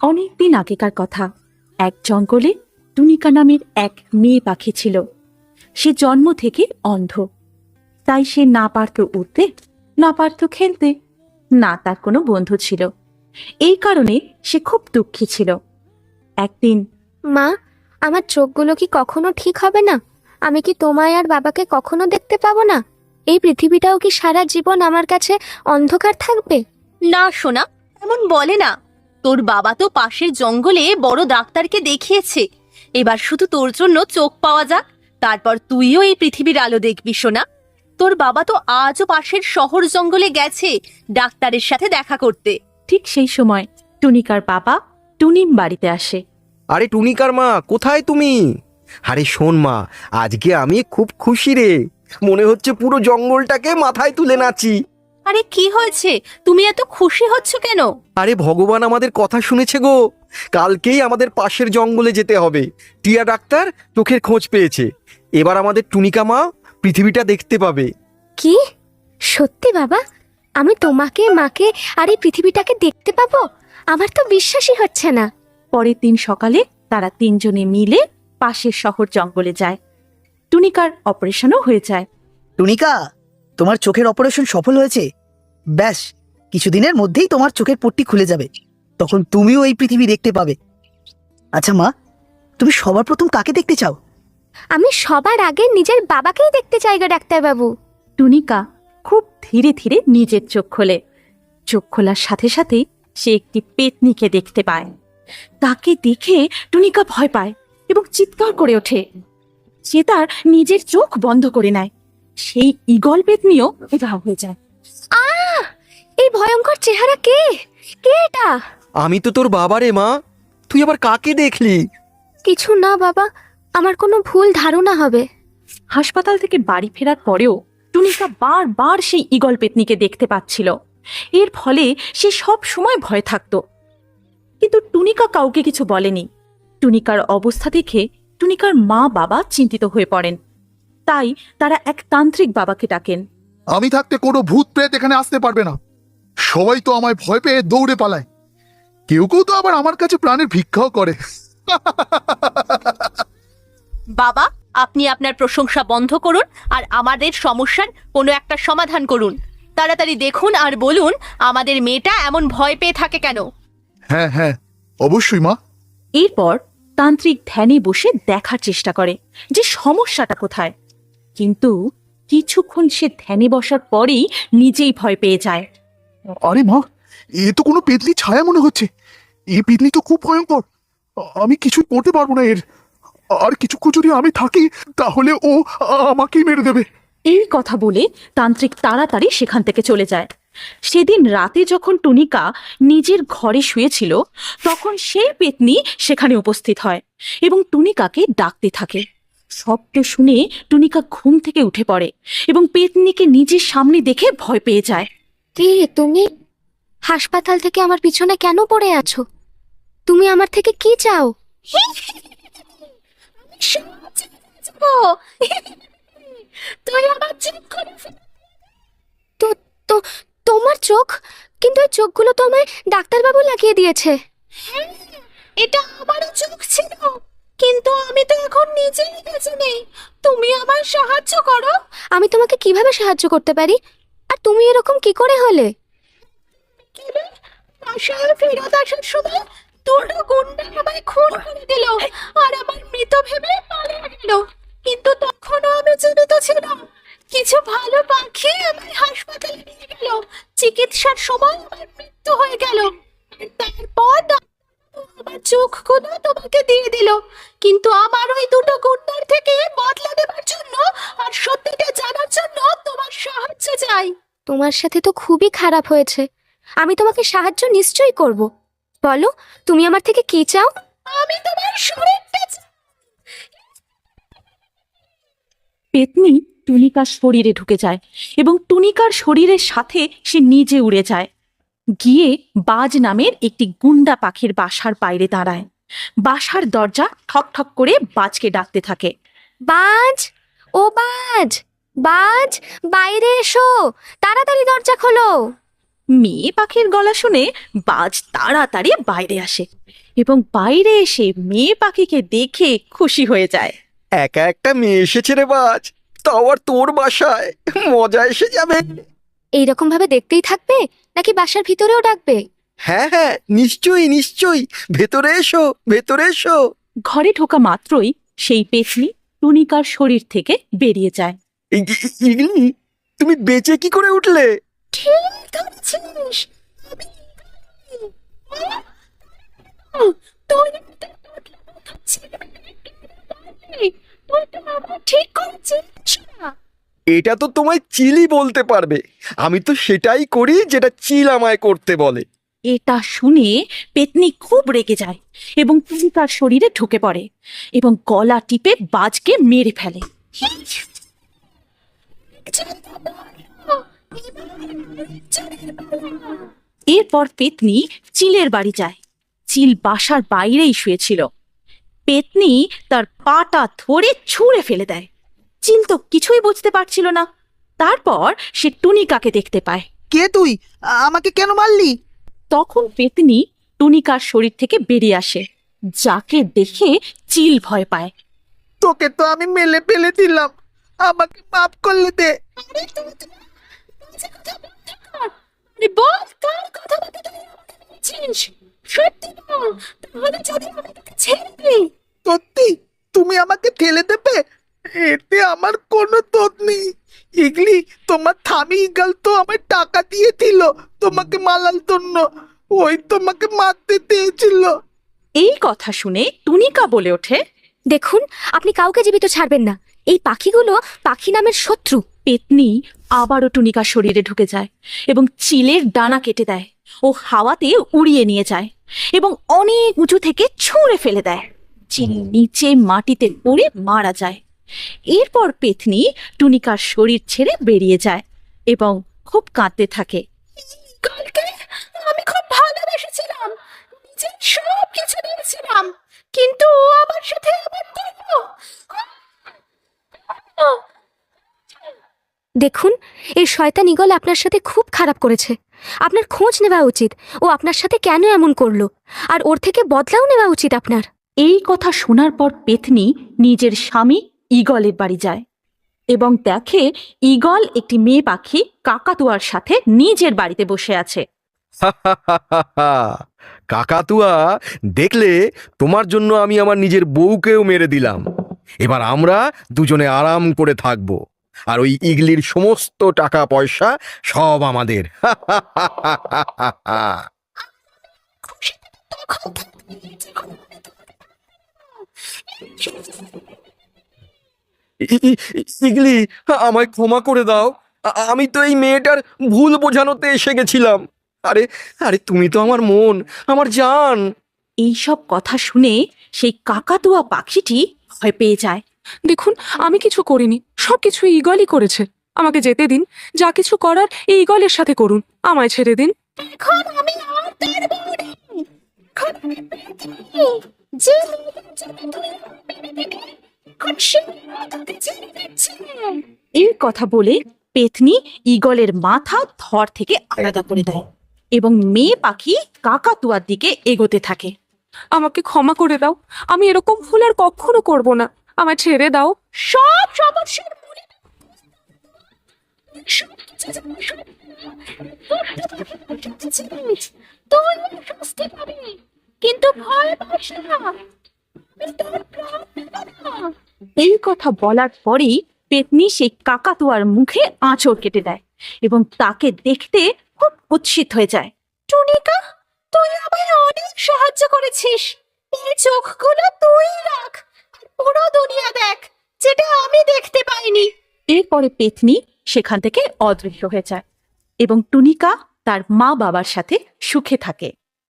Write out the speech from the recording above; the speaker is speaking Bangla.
অনেক দিন আগেকার কথা। এক জঙ্গলে টুনিকা নামের এক মেয়ে পাখি ছিল। সে জন্ম থেকে অন্ধ। তাই সে না পারত উড়তে, না পারত খেলতে, না তার কোনো বন্ধু ছিল। এই কারণে সে খুব দুঃখী ছিল। একদিন, মা, আমার চোখগুলো কি কখনো ঠিক হবে না? আমি কি তোমায় আর বাবাকে কখনো দেখতে পাবো না? এই পৃথিবীটাও কি সারা জীবন আমার কাছে অন্ধকার থাকবে? না সোনা, এমন বলে না। তোর বাবা তো পাশের জঙ্গলে বড় ডাক্তারকে দেখিয়েছে। এবার শুধু তোর জন্য চোখ পাওয়া যাক, তারপর তুইও এই পৃথিবীর আলো দেখবি সোনা। তোর বাবা তো আজও পাশের শহর জঙ্গলে গেছে ডাক্তারের সাথে দেখা করতে। ঠিক সেই সময় টুনিকার বাবা টুনিম বাড়িতে আসে। আরে টুনিকার মা, কোথায় তুমি? আরে শোন মা, আজকে আমি খুব খুশি রে। মনে হচ্ছে পুরো জঙ্গলটাকে মাথায় তুলে নাচি। আরে কি হয়েছে, তুমি এত খুশি হচ্ছ কেন? আরে ভগবান আমাদের কথা শুনেছে গো। কালকেই আমাদের পাশের জঙ্গলে যেতে হবে। টিয়া ডাক্তার চোখের খোঁজ পেয়েছে। এবার আমাদের টুনিকা মা পৃথিবীটা দেখতে পাবে। কি সত্যি বাবা? আমি তোমাকে, মাকে আর এই পৃথিবীটাকে দেখতে পাবো? আমার তো বিশ্বাসই হচ্ছে না। পরের দিন সকালে তারা তিনজনে মিলে পাশের শহর জঙ্গলে যায়। টুনিকার অপারেশনও হয়ে যায়। টুনিকা, তোমার চোখের অপারেশন সফল হয়েছে। ব্যাস কিছুদিনের মধ্যেই তোমার চোখের পট্টি খুলে যাবে। তখন তুমিও এই পৃথিবী দেখতে পাবে। আচ্ছা মা, তুমি সবার প্রথম কাকে দেখতে চাও? আমি সবার আগে নিজের বাবাকেই দেখতে চাই গো ডাক্তারবাবু। টুনিকা খুব ধীরে ধীরে নিজের চোখ খোলে। চোখ খোলার সাথে সাথেই সে একটি পেতনিকে দেখতে পায়। তাকে দেখে টুনিকা ভয় পায় এবং চিৎকার করে ওঠে। সে তার নিজের চোখ বন্ধ করে নেয়। সেই ঈগল পেতনিও উধাও হয়ে যায়। এই ভয়ঙ্কর চেহারা কে? কে এটা? আমি তো তোর বাবা রে মা। তুই আবার কাকে দেখলি? কিছু না বাবা, আমার কোনো ভুল ধারণা হবে। হাসপাতাল থেকে বাড়ি ফেরার পরেও টুনিকা বারবার সেই ঈগল পেতনিকে দেখতে পাচ্ছিল। এর ফলে সে সব সময় ভয় থাকত। কিন্তু টুনিকা কাউকে কিছু বলেনি। টুনিকার অবস্থা দেখে টুনিকার মা বাবা চিন্তিত হয়ে পড়েন। তাই তারা এক তান্ত্রিক বাবাকে ডাকেন। আমি থাকতে কোনো ভূত প্রেত এখানে আসতে পারবে না। সবাই তো আমায় ভয় পেয়ে দৌড়ে পালায়। কেউ কেউ তো আবার আমার কাছে প্রাণের ভিক্ষাও করে। বাবা, আপনি আপনার প্রশংসা বন্ধ করুন আর আমাদের সমস্যার কোনো একটা সমাধান করুন। তাড়াতাড়ি দেখুন আর বলুন আমাদের মেয়েটা এমন ভয় পেয়ে থাকে কেন। হ্যাঁ হ্যাঁ, অবশ্যই মা। এরপর তান্ত্রিক ধ্যানে বসে দেখার চেষ্টা করে যে সমস্যাটা কোথায়। কিন্তু কিছুক্ষণ সে ধ্যানে বসার পরেই নিজেই ভয় পেয়ে যায়। আরে মা, এ তো কোনো পেতনি ছায়া মনে হচ্ছে। এই পেতনি তো খুব ভয়ঙ্কর। আমি কিছুই করতে পারবো না এর। আর কিছুক্ষণ যদি আমি থাকি তাহলে ও আমাকেই মেরে দেবে। এই কথা বলে তান্ত্রিক তাড়াতাড়ি সেখান থেকে চলে যায়। সেদিন রাতে যখন টুনিকা নিজের ঘরে শুয়েছিল, তখন সেই পেতনি সেখানে উপস্থিত হয় এবং টুনিকাকে ডাকতে থাকে। শব্দ শুনে টুনিকা ঘুম থেকে উঠে পড়ে এবং পেতনিকে নিজের সামনে দেখে ভয় পেয়ে যায়। কে তুমি? হাসপাতাল থেকে আমার পিছনে কেন পড়ে আছো? তুমি আমার থেকে কি চাও? তুই আমার চোখ খুলে ফেল। তো তো তোমার চোখ? কিন্তু এই চোখগুলো তো আমায় ডাক্তারবাবু লাগিয়ে দিয়েছে। এটা আমারও চোখ ছিল, কিন্তু আমি তো এখন নিজেই বেঁচে নেই। তুমি আমার সাহায্য করো। আমি তোমাকে কিভাবে সাহায্য করতে পারি? আর তুমি এরকম কি করে হলে? বাসায় ফেরত আসার সময় দুটো গুন্ডা আমায় খুন করে দিল আর আমার মৃত ভেবে পালিয়ে গেল। কিন্তু তখনও আমি জীবিত ছিলাম। কিছু ভালো পাখি আমায় হাসপাতালে নিয়ে গেল। চিকিৎসার সময় আমার মৃত্যু হয়ে গেল। আর তারপর আমার চোখগুলো তোমাকে দিয়ে দিল। কিন্তু আমার ওই দুটো গুন্ডার থেকে বদলা নেবার জন্য আর সত্যিটা জানার জন্য তোমার সাহায্য চাই। তোমার সাথে তো খুবই খারাপ হয়েছে। আমি তোমাকে সাহায্য নিশ্চয়ই করব। বলো, তুমি আমার থেকে কি চাও? আমি তোমার শরীরটা পেতনি টুনিকার শরীরে ঢুকে যায় এবং টুনিকার শরীরের সাথে সে নিজে উড়ে যায়। গিয়ে বাজ নামের একটি গুন্ডা পাখির বাসার বাইরে দাঁড়ায়। বাসার দরজা ঠক ঠক করে বাজকে ডাকতে থাকে। বাজ, ও বাজ, বাজ, বাইরে এসো, তাড়াতাড়ি দরজা খোলো। মেয়ে পাখির গলা শুনে বাজ তাড়াতাড়ি বাইরে আসে এবং বাইরে এসে মেয়ে পাখিকে দেখে খুশি হয়ে যায়। একা একটা মেয়ে এসেছে রে বাজ, তাও আর তোর বাসায়, মজা এসে যাবে। এইরকম ভাবে দেখতেই থাকবে নাকি বাসার ভিতরেও ডাকবে? হ্যাঁ হ্যাঁ, নিশ্চয়ই নিশ্চয়ই, ভেতরে এসো, ভেতরে এসো। ঘরে ঢোকা মাত্রই সেই পেতনি টুনিকার শরীর থেকে বেরিয়ে যায়। ইগলি, তুমি বেঁচে কি করে উঠলে? ঠিক ধরেছিস, আমি তুই তো আমার ঠিক করেছিস না। এটা তো তোমায় চিলি বলতে পারবে, আমি তো সেটাই করি যেটা চিল আমায় করতে বলে। এটা শুনে পেতনি খুব রেগে যায় এবং টুনিকার শরীরে ঢুকে পড়ে এবং গলা টিপে বাজকে মেরে ফেলে। এরপর পেতনি চিলের বাড়ি যায়। চিল বাসার বাইরেই শুয়েছিল। পেতনি তার পাটা ধরে ছুঁড়ে ফেলে দেয়। চিল তো কিছুই বুঝতে পারছিল না। তারপর সে টুনিকাকে দেখতে পায়। কে তুই? আমাকে কেন মারলি? তখন পেতনি টুনিকার শরীর থেকে বেরিয়ে আসে, যাকে দেখে চিল ভয় পায়। তোকে তো আমি মেলে ফেলে দিলাম, আমাকে মাফ করলে দে। আরে বল, কার কথা বলতে তুই আমাকে বলছিস? সত্যি বল, তাহলে যদি আমি তোকে ছেড়ে দিই। সত্যি তুমি আমাকে ফেলে দেবে? এতে আমার কোনো দোষ নেই। ইগলি, তোমার থামি ইগল তো আমায় টাকা দিয়েছিল তোমাকে মালার জন্য, ওই তোমাকে মারতে চেয়েছিল। এই কথা শুনে টুনিকা বলে ওঠে, দেখুন, আপনি কাউকে জীবিত ছাড়বেন না। এই পাখিগুলো পাখি নামের শত্রু। পেতনি আবারও টুনিকার শরীরে ঢুকে যায় এবং চিলের ডানা কেটে দেয় ও হাওয়াতে উড়িয়ে নিয়ে যায় এবং অনেক উঁচু থেকে ছুঁড়ে ফেলে দেয়। চিল নিচে মাটিতে পড়ে মারা যায়। এরপর পেতনি টুনিকার শরীর ছেড়ে বেরিয়ে যায় এবং খুব কাঁদতে থাকে। কালকে আমি খুব ভালোবেসেছিলাম, নিজের সব কিছু দিয়েছিলাম, কিন্তু ও আমার সাথে এমন করলো। দেখুন, এই শয়তান ঈগল আপনার সাথে খুব খারাপ করেছে। আপনার খোঁজ নেওয়া উচিত ও আপনার সাথে কেন এমন করলো, আর ওর থেকে বদলাও নেওয়া উচিত আপনার। এই কথা শোনার পর পেতনি নিজের স্বামী ঈগলের বাড়ি যায় এবং দেখে ঈগল একটি মেয়ে পাখি কাকাতুয়ার সাথে নিজের বাড়িতে বসে আছে। কাকাতুয়া, দেখলে, তোমার জন্য আমি আমার নিজের বউকেও মেরে দিলাম। এবার আমরা দুজনে আরাম করে থাকবো, আর ওই ইগলির সমস্ত টাকা পয়সা সব আমাদের। ইগলি, আমায় ক্ষমা করে দাও, আমি তো এই মেয়েটার ভুল বোঝানোতে এসে গেছিলাম। আরে আরে, তুমি তো আমার মন, আমার জান। এইসব কথা শুনে সেই কাকাতুয়া পাখিটি ভয় পেয়ে যায়। দেখুন, আমি কিছু করিনি, সবকিছু ঈগলই করেছে। আমাকে যেতে দিন, যা কিছু করার এই ঈগলের সাথে করুন, আমায় ছেড়ে দিন। এখন আমি আর পারবো না। এখন আমি পেতনি, যে মেয়েটার জন্য তুই আমার মেরে দিলি, এখন সে তোকে ছেড়ে দিচ্ছে। এই কথা বলে পেতনি ঈগলের মাথা ধর থেকে আলাদা করে দেয় এবং মেয়ে পাখি কাকাতুয়ার দিকে এগোতে থাকে। আমাকে ক্ষমা করে দাও, আমি এরকম ভুল আর কখনো করব না, আমায় ছেড়ে দাও। সব সমস্যার মূলে সবকিছু যেন তুই শাস্তি পাবি, কিন্তু ভয় পাস না, আমি তোর প্রাণ নেব না। এই কথা বলার পরেই পেতনি সেই কাকাতুয়ার মুখে আঁচড় কেটে দেয় এবং তাকে দেখতে খুব কুৎসিত হয়ে যায়। টুনিকা, তুই আমায় অনেক সাহায্য করেছিস। এই চোখগুলো তুই রাখ, আর পুরো দুনিয়া দেখ, যেটা আমি দেখতে পাইনি। এরপরে পেতনি সেখান থেকে অদৃশ্য হয়ে যায় এবং টুনিকা তার মা বাবার সাথে সুখে থাকে।